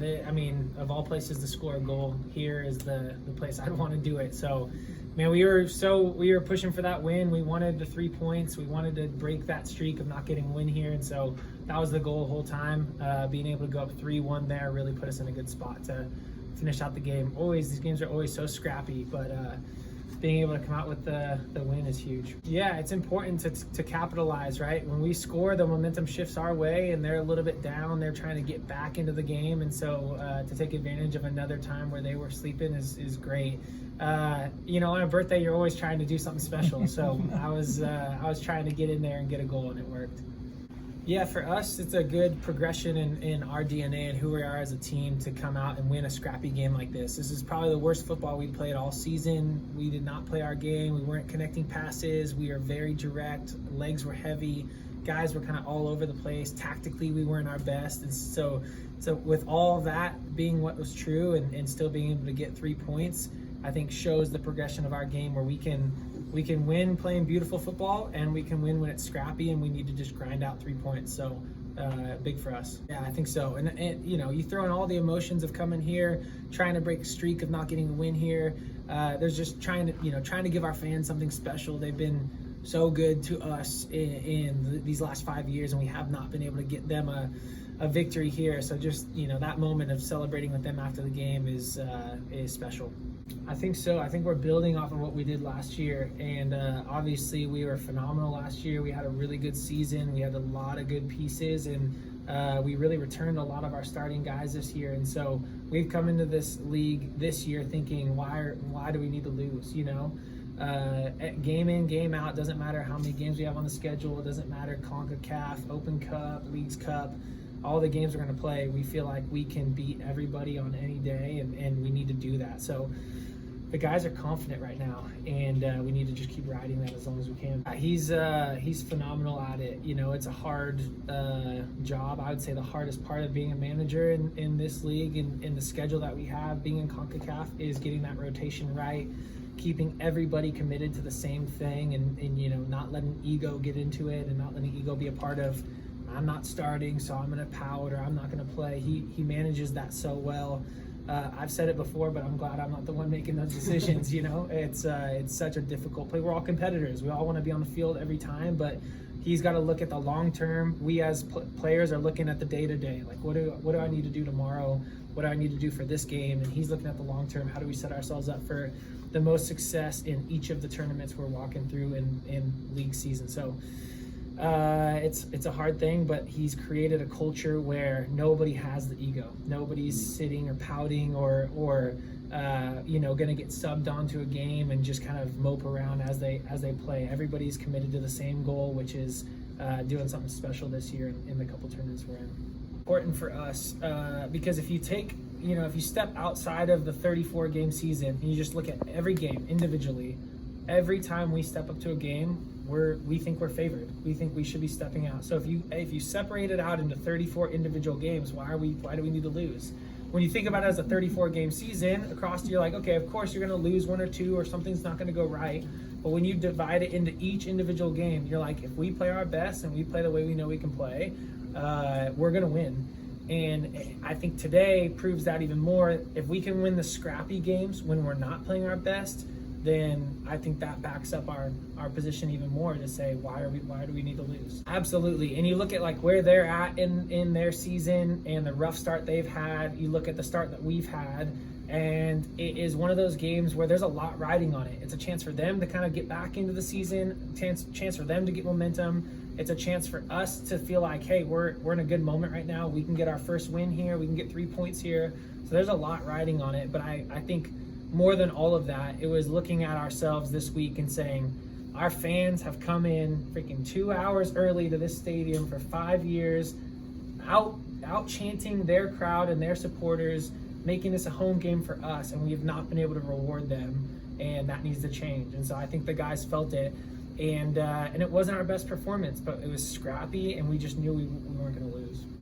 I mean, of all places to score a goal, here is the place I'd want to do it. So, man, we were pushing for that win. We wanted the 3 points. We wanted to break that streak of not getting a win here, and so that was the goal the whole time. Being able to go up 3-1 there really put us in a good spot to finish out the game. These games are always so scrappy, but being able to come out with the win is huge. Yeah, it's important to capitalize, right? When we score, the momentum shifts our way, and they're a little bit down. They're trying to get back into the game, and so to take advantage of another time where they were sleeping is great. On a birthday, you're always trying to do something special. So I was trying to get in there and get a goal, and it worked. Yeah, for us, it's a good progression in our DNA and who we are as a team to come out and win a scrappy game like this. This is probably the worst football we played all season. We did not play our game. We weren't connecting passes. We were very direct. Legs were heavy. Guys were kind of all over the place. Tactically, we weren't our best. And so with all that being what was true and still being able to get 3 points, I think shows the progression of our game where we can win playing beautiful football, and we can win when it's scrappy and we need to just grind out 3 points. So big for us. Yeah, I think so. And you throw in all the emotions of coming here, trying to break a streak of not getting a win here. There's just trying to give our fans something special. They've been so good to us in these last 5 years, and we have not been able to get them a victory here. So just that moment of celebrating with them after the game is special. I think so. I think we're building off of what we did last year, and obviously we were phenomenal last year. We had a really good season. We had a lot of good pieces, and we really returned a lot of our starting guys this year. And so we've come into this league this year thinking, why do we need to lose? Game in, game out, doesn't matter how many games we have on the schedule. It doesn't matter CONCACAF, Open Cup, Leagues Cup. All the games we're going to play, we feel like we can beat everybody on any day, and we need to do that. So the guys are confident right now, and we need to just keep riding that as long as we can. He's phenomenal at it. It's a hard job. I would say the hardest part of being a manager in this league and in the schedule that we have, being in CONCACAF, is getting that rotation right, keeping everybody committed to the same thing, and not letting ego get into it, and not letting ego be a part of, I'm not starting, so I'm going to pout, or I'm not going to play. He manages that so well. I've said it before, but I'm glad I'm not the one making those decisions. It's such a difficult play. We're all competitors. We all want to be on the field every time, but he's got to look at the long term. We as players are looking at the day to day. Like, what do I need to do tomorrow? What do I need to do for this game? And he's looking at the long term. How do we set ourselves up for the most success in each of the tournaments we're walking through in league season? So it's a hard thing, but he's created a culture where nobody has the ego. Nobody's sitting or pouting or going to get subbed onto a game and just kind of mope around as they play. Everybody's committed to the same goal, which is doing something special this year in the couple tournaments we're in. Important for us because if you step outside of the 34 game season and you just look at every game individually, every time we step up to a game, we think we're favored. We think we should be stepping out. So if you separate it out into 34 individual games, why do we need to lose? When you think about it as a 34 game season across, you're like, okay, of course you're going to lose one or two, or something's not going to go right. But when you divide it into each individual game, you're like, if we play our best and we play the way we know we can play, we're going to win. And I think today proves that even more. If we can win the scrappy games when we're not playing our best, then I think that backs up our position even more to say, why do we need to lose? Absolutely. And you look at like where they're at in their season and the rough start they've had. You look at the start that we've had, and it is one of those games where there's a lot riding on it. It's a chance for them to kind of get back into the season, chance for them to get momentum. It's a chance for us to feel like, hey, we're in a good moment right now. We can get our first win here. We can get 3 points here. So there's a lot riding on it. But I think more than all of that, it was looking at ourselves this week and saying, our fans have come in freaking 2 hours early to this stadium for 5 years, out chanting their crowd and their supporters, making this a home game for us, and we have not been able to reward them, and that needs to change. And so I think the guys felt it, and it wasn't our best performance, but it was scrappy, and we just knew we weren't going to lose.